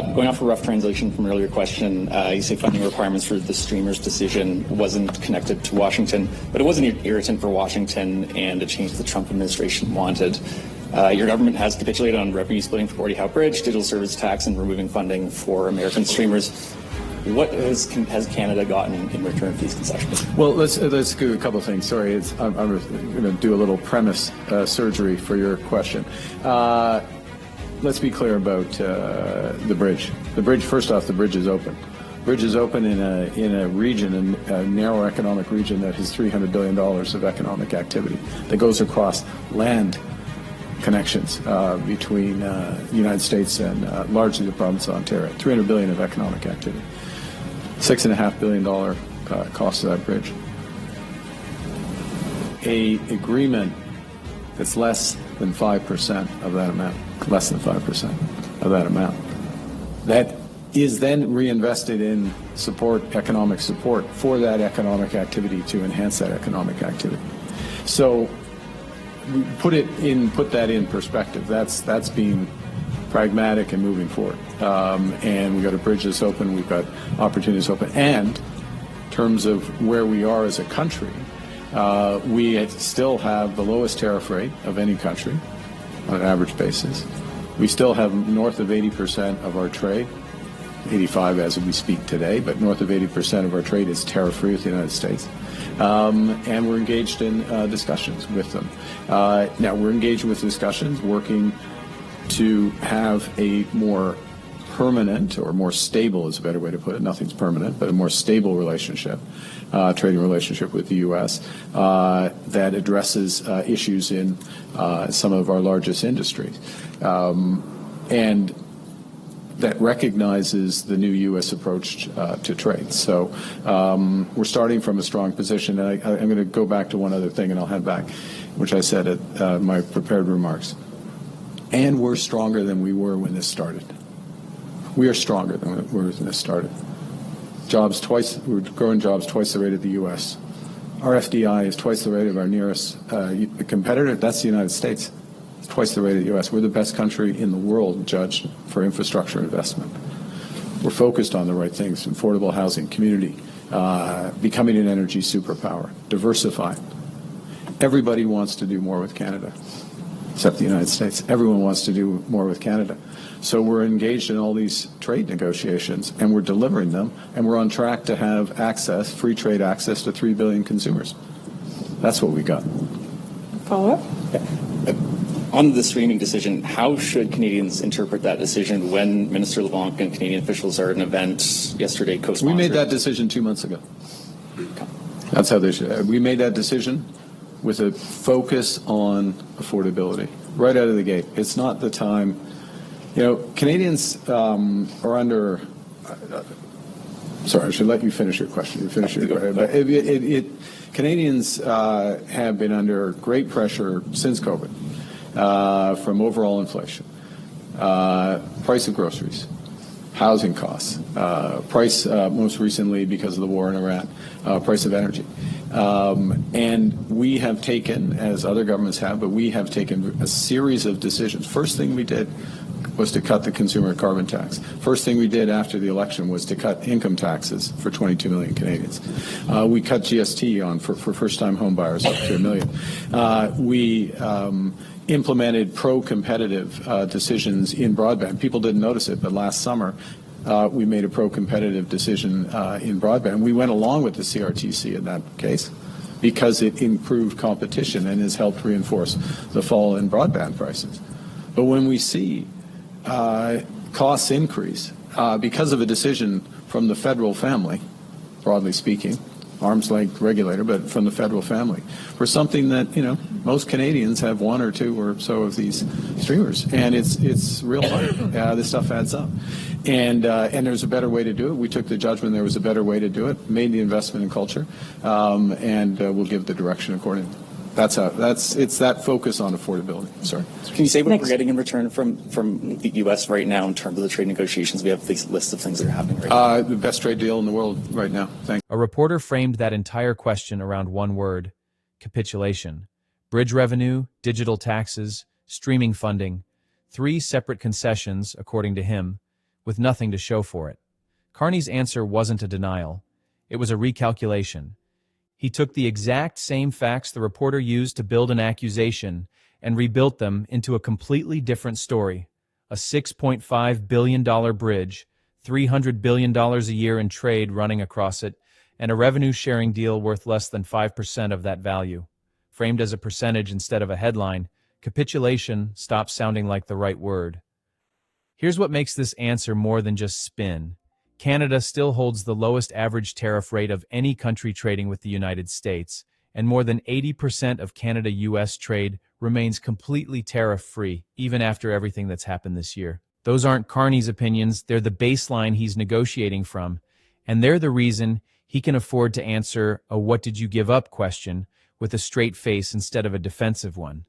Going off a rough translation from an earlier question, you say funding requirements for the streamer's decision wasn't connected to Washington, but it was an irritant for Washington and a change the Trump administration wanted. Your government has capitulated on revenue splitting for Gordie Howe Bridge, digital service tax, and removing funding for American streamers. What has Canada gotten in return for these concessions? Well, let's do a couple of things. Sorry, I'm going to do a little premise surgery for your question. Let's be clear about the bridge. The bridge, first off, the bridge is open. The bridge is open in a region, a narrow economic region that has $300 billion of economic activity that goes across land connections between the United States and largely the province of Ontario. $300 billion of economic activity. $6.5 billion cost of that bridge. An agreement that's less than 5% of that amount. Less than 5% of that amount. That is then reinvested in economic support for that economic activity to enhance that economic activity. So put that in perspective. That's being pragmatic and moving forward. And we've got a bridge that's open, we've got opportunities open. And in terms of where we are as a country, we still have the lowest tariff rate of any country on an average basis. We still have north of 80% of our trade, 85 as we speak today, but north of 80% of our trade is tariff-free with the United States. And we're engaged in discussions with them. Now, we're engaged with discussions, working to have a more permanent, or more stable is a better way to put it, nothing's permanent, but a more stable relationship, trading relationship with the U.S. That addresses issues in some of our largest industries. And that recognizes the new U.S. approach to trade. So we're starting from a strong position. And I'm going to go back to one other thing, and I'll head back, which I said at my prepared remarks. And we're stronger than we were when this started. We are stronger than we were when this started. We're growing jobs twice the rate of the U.S. Our FDI is twice the rate of our nearest competitor. That's the United States. It's twice the rate of the U.S. We're the best country in the world judged for infrastructure investment. We're focused on the right things: affordable housing, community, becoming an energy superpower, diversifying. Everybody wants to do more with Canada, except the United States. Everyone wants to do more with Canada. So we're engaged in all these trade negotiations, and we're delivering them, and we're on track to have free trade access to 3 billion consumers. That's what we got. Follow-up? On the streaming decision, how should Canadians interpret that decision when Minister LeBlanc and Canadian officials are at an event yesterday co-sponsored? We made that decision 2 months ago. That's how they should. We made that decision with a focus on affordability right out of the gate. It's not the time. Canadians are under. Sorry, I should let you finish your question. You finish your question. But Canadians have been under great pressure since COVID from overall inflation, price of groceries, housing costs, price most recently because of the war in Iran, price of energy. And we have taken, as other governments have, but we have taken a series of decisions. First thing we did was to cut the consumer carbon tax. First thing we did after the election was to cut income taxes for 22 million Canadians. We cut GST for first-time home buyers up to $1 million. We implemented pro-competitive decisions in broadband. People didn't notice it, but last summer we made a pro-competitive decision in broadband. We went along with the CRTC in that case because it improved competition and has helped reinforce the fall in broadband prices. But when we see costs increase because of a decision from the federal family, broadly speaking, arm's length regulator, but from the federal family, for something that, most Canadians have one or two or so of these streamers, and it's real hard. This stuff adds up. And there's a better way to do it. We took the judgment there was a better way to do it, made the investment in culture, and we'll give the direction accordingly. It's that focus on affordability. Sorry. Can you say what we're getting in return from the U.S. right now in terms of the trade negotiations? We have these lists of things that are happening right now. The best trade deal in the world right now. Thanks. A reporter framed that entire question around one word: capitulation. Bridge revenue, digital taxes, streaming funding. 3 separate concessions, according to him, with nothing to show for it. Carney's answer wasn't a denial. It was a recalculation. He took the exact same facts the reporter used to build an accusation and rebuilt them into a completely different story. A $6.5 billion bridge, $300 billion a year in trade running across it, and a revenue-sharing deal worth less than 5% of that value. Framed as a percentage instead of a headline, capitulation stops sounding like the right word. Here's what makes this answer more than just spin. Canada still holds the lowest average tariff rate of any country trading with the United States, and more than 80% of Canada-US trade remains completely tariff-free, even after everything that's happened this year. Those aren't Carney's opinions, they're the baseline he's negotiating from, and they're the reason he can afford to answer a "what did you give up" question with a straight face instead of a defensive one.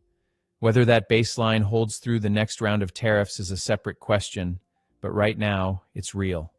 Whether that baseline holds through the next round of tariffs is a separate question, but right now, it's real.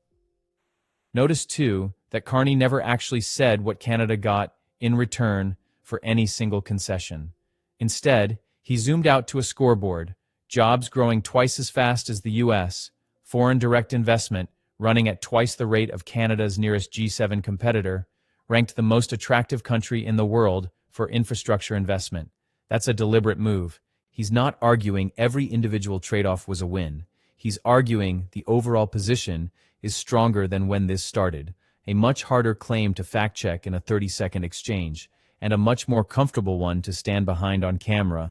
Notice, too, that Carney never actually said what Canada got in return for any single concession. Instead, he zoomed out to a scoreboard: jobs growing twice as fast as the U.S., foreign direct investment running at twice the rate of Canada's nearest G7 competitor, ranked the most attractive country in the world for infrastructure investment. That's a deliberate move. He's not arguing every individual trade-off was a win. He's arguing the overall position is stronger than when this started, a much harder claim to fact-check in a 30-second exchange, and a much more comfortable one to stand behind on camera.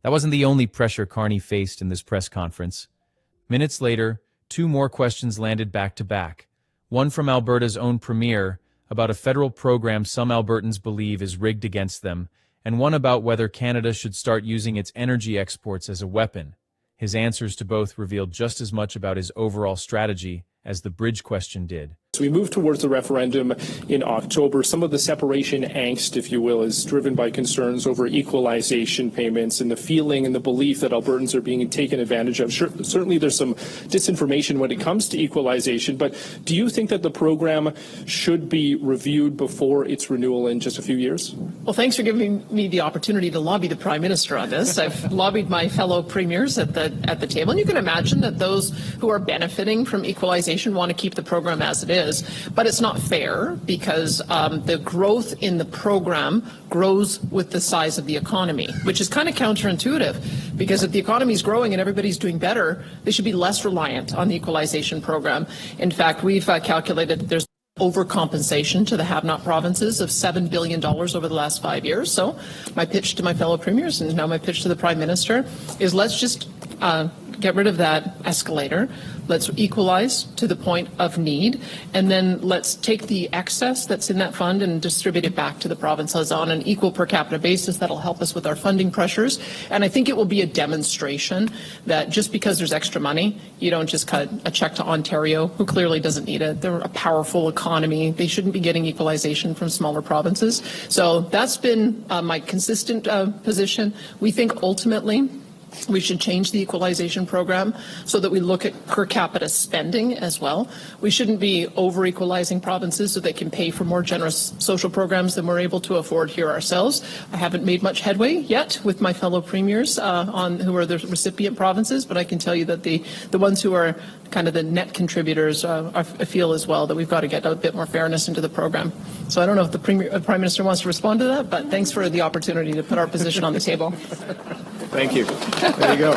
That wasn't the only pressure Carney faced in this press conference. Minutes later, two more questions landed back-to-back. One from Alberta's own premier about a federal program some Albertans believe is rigged against them, and one about whether Canada should start using its energy exports as a weapon. His answers to both revealed just as much about his overall strategy as the bridge question did. As we move towards the referendum in October, some of the separation angst, if you will, is driven by concerns over equalization payments and the feeling and the belief that Albertans are being taken advantage of. Certainly there's some disinformation when it comes to equalization, but do you think that the program should be reviewed before its renewal in just a few years? Well, thanks for giving me the opportunity to lobby the Prime Minister on this. I've lobbied my fellow premiers at the table, and you can imagine that those who are benefiting from equalization want to keep the program as it is. But it's not fair because the growth in the program grows with the size of the economy, which is kind of counterintuitive, because if the economy is growing and everybody's doing better, they should be less reliant on the equalization program. In fact, we've calculated that there's overcompensation to the have-not provinces of $7 billion over the last 5 years. So my pitch to my fellow premiers, and now my pitch to the Prime Minister, is let's just get rid of that escalator. Let's equalize to the point of need, and then let's take the excess that's in that fund and distribute it back to the provinces on an equal per capita basis. That'll help us with our funding pressures. And I think it will be a demonstration that just because there's extra money, you don't just cut a check to Ontario, who clearly doesn't need it. They're a powerful economy. They shouldn't be getting equalization from smaller provinces. So that's been my consistent position. We think ultimately we should change the equalization program so that we look at per capita spending as well. We shouldn't be over-equalizing provinces so they can pay for more generous social programs than we're able to afford here ourselves. I haven't made much headway yet with my fellow premiers on who are the recipient provinces, but I can tell you that the ones who are kind of the net contributors I feel as well that we've got to get a bit more fairness into the program. So I don't know if the Prime Minister wants to respond to that, but thanks for the opportunity to put our position on the table. Thank you. There you go.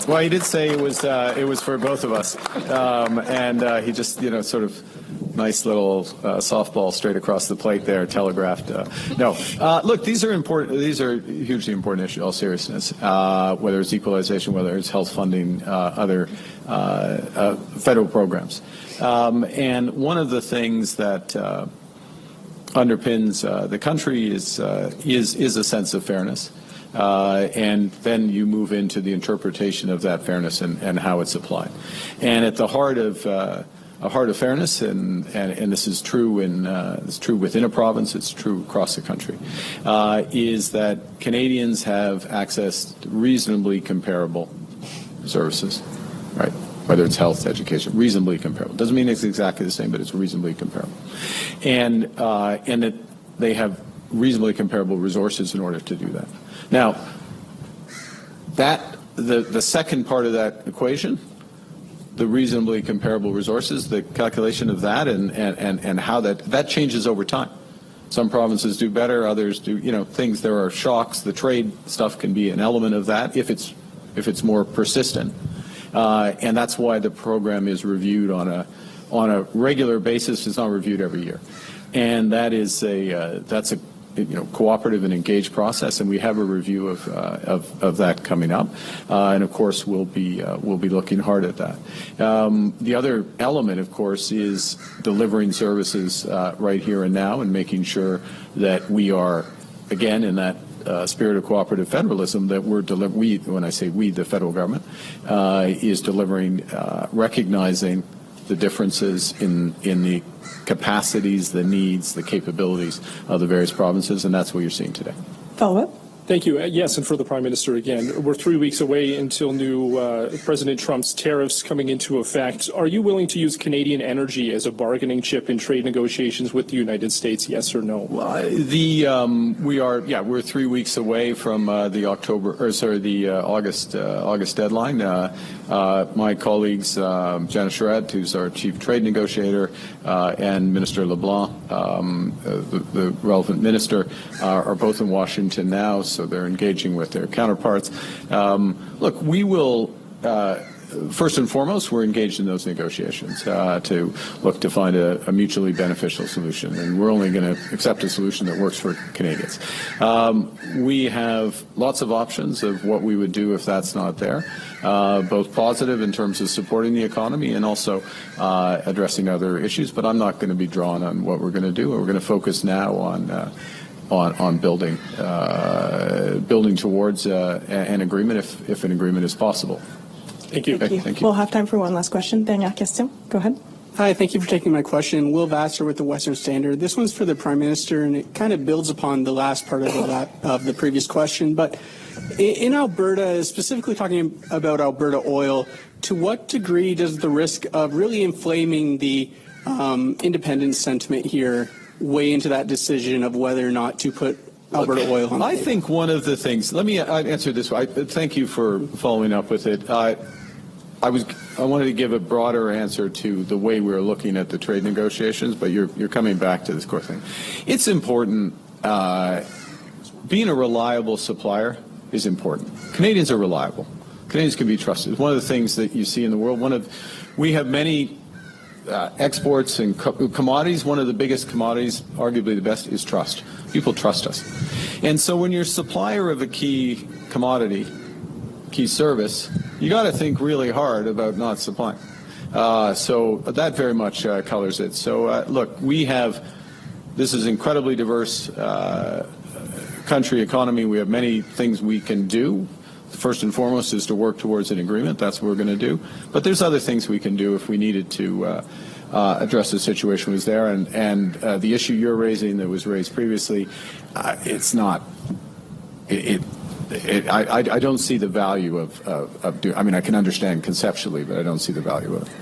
Well, he did say it was for both of us, and he just sort of nice little softball straight across the plate there, telegraphed. No, look, these are important. These are hugely important issues. All seriousness, whether it's equalization, whether it's health funding, other federal programs, and one of the things that underpins the country is a sense of fairness. And then you move into the interpretation of that fairness and how it's applied. And at the heart of fairness, and this is true it's true within a province, it's true across the country, is that Canadians have access to reasonably comparable services, right? Whether it's health, education, reasonably comparable. Doesn't mean it's exactly the same, but it's reasonably comparable, and that they have reasonably comparable resources in order to do that. Now, the second part of that equation the reasonably comparable resources, the calculation of that and how that changes over time. Some provinces do better, others do, things, there are shocks. The trade stuff can be an element of that if it's more persistent. And that's why the program is reviewed on a regular basis. It's not reviewed every year. And that's a cooperative and engaged process, and we have a review of that coming up, and of course we'll be looking hard at that. The other element, of course, is delivering services right here and now, and making sure that we are, again, in that spirit of cooperative federalism, that when I say we, the federal government, is delivering, recognizing the differences in the capacities, the needs, the capabilities of the various provinces, and that's what you're seeing today. Follow-up? Thank you. Yes, and for the Prime Minister again, we're 3 weeks away until new President Trump's tariffs coming into effect. Are you willing to use Canadian energy as a bargaining chip in trade negotiations with the United States? Yes or no? Well, we're 3 weeks away from the August deadline. My colleagues, Janice Charette, who's our chief trade negotiator, and Minister LeBlanc, the relevant minister, are both in Washington now. So they're engaging with their counterparts. Look, we will, first and foremost, we're engaged in those negotiations to look to find a mutually beneficial solution, and we're only going to accept a solution that works for Canadians. We have lots of options of what we would do if that's not there, both positive in terms of supporting the economy and also addressing other issues, but I'm not going to be drawn on what we're going to do. We're going to focus now on building towards an agreement if an agreement is possible. Thank you. Thank you. Thank you. We'll have time for one last question. Dernière question. Go ahead. Hi, thank you for taking my question. Will Vassar with the Western Standard. This one's for the Prime Minister, and it kind of builds upon the last part of the previous question. But in Alberta, specifically talking about Alberta oil, to what degree does the risk of really inflaming the independence sentiment here weigh into that decision of whether or not to put Alberta oil on the table? I think one of the things, let me answer this way. Thank you for following up with it. I wanted to give a broader answer to the way we're looking at the trade negotiations, but you're coming back to this core thing. It's important. Being a reliable supplier is important. Canadians are reliable. Canadians can be trusted. One of the things that you see in the world, we have many exports and commodities. One of the biggest commodities, arguably the best, is trust. People trust us. And so when you're a supplier of a key commodity, key service, you got to think really hard about not supplying. So that very much colors it. So look, this is incredibly diverse country, economy. We have many things we can do. First and foremost is to work towards an agreement. That's what we're going to do. But there's other things we can do if we needed to address the situation was there. And the issue you're raising that was raised previously, it's not. I don't see the value of doing. I mean, I can understand conceptually, but I don't see the value of it.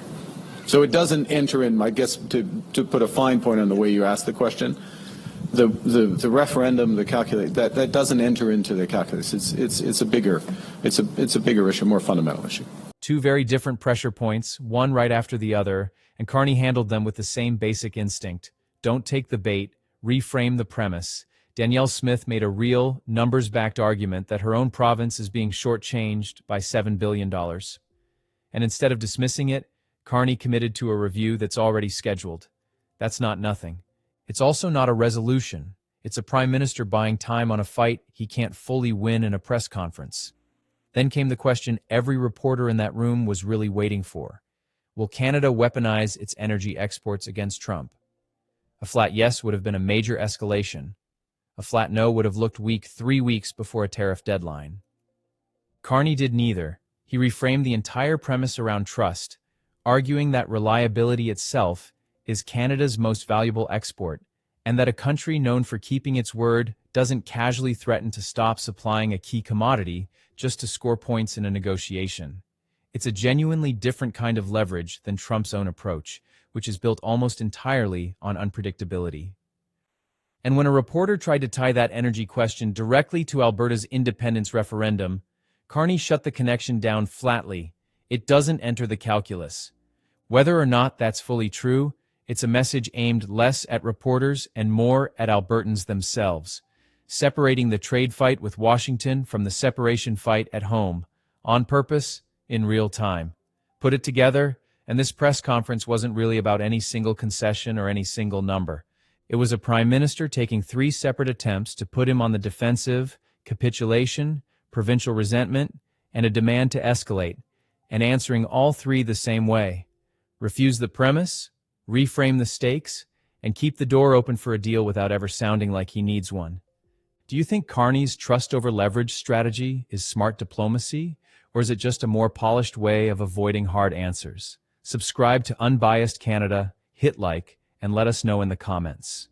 So it doesn't enter in. I guess to put a fine point on the way you asked the question. The referendum, the calculate that doesn't enter into the calculus. It's a bigger issue, more fundamental issue. Two very different pressure points, one right after the other, and Carney handled them with the same basic instinct. Don't take the bait, reframe the premise. Danielle Smith made a real, numbers-backed argument that her own province is being shortchanged by $7 billion. And instead of dismissing it, Carney committed to a review that's already scheduled. That's not nothing. It's also not a resolution. It's a prime minister buying time on a fight he can't fully win in a press conference. Then came the question every reporter in that room was really waiting for. Will Canada weaponize its energy exports against Trump? A flat yes would have been a major escalation. A flat no would have looked weak 3 weeks before a tariff deadline. Carney did neither. He reframed the entire premise around trust, arguing that reliability itself is Canada's most valuable export, and that a country known for keeping its word doesn't casually threaten to stop supplying a key commodity just to score points in a negotiation. It's a genuinely different kind of leverage than Trump's own approach, which is built almost entirely on unpredictability. And when a reporter tried to tie that energy question directly to Alberta's independence referendum, Carney shut the connection down flatly. It doesn't enter the calculus. Whether or not that's fully true, it's a message aimed less at reporters and more at Albertans themselves, separating the trade fight with Washington from the separation fight at home, on purpose, in real time. Put it together, and this press conference wasn't really about any single concession or any single number. It was a prime minister taking 3 separate attempts to put him on the defensive, capitulation, provincial resentment, and a demand to escalate, and answering all 3 the same way. Refuse the premise, reframe the stakes, and keep the door open for a deal without ever sounding like he needs one. Do you think Carney's trust over leverage strategy is smart diplomacy, or is it just a more polished way of avoiding hard answers? Subscribe to Unbiased Canada, hit like, and let us know in the comments.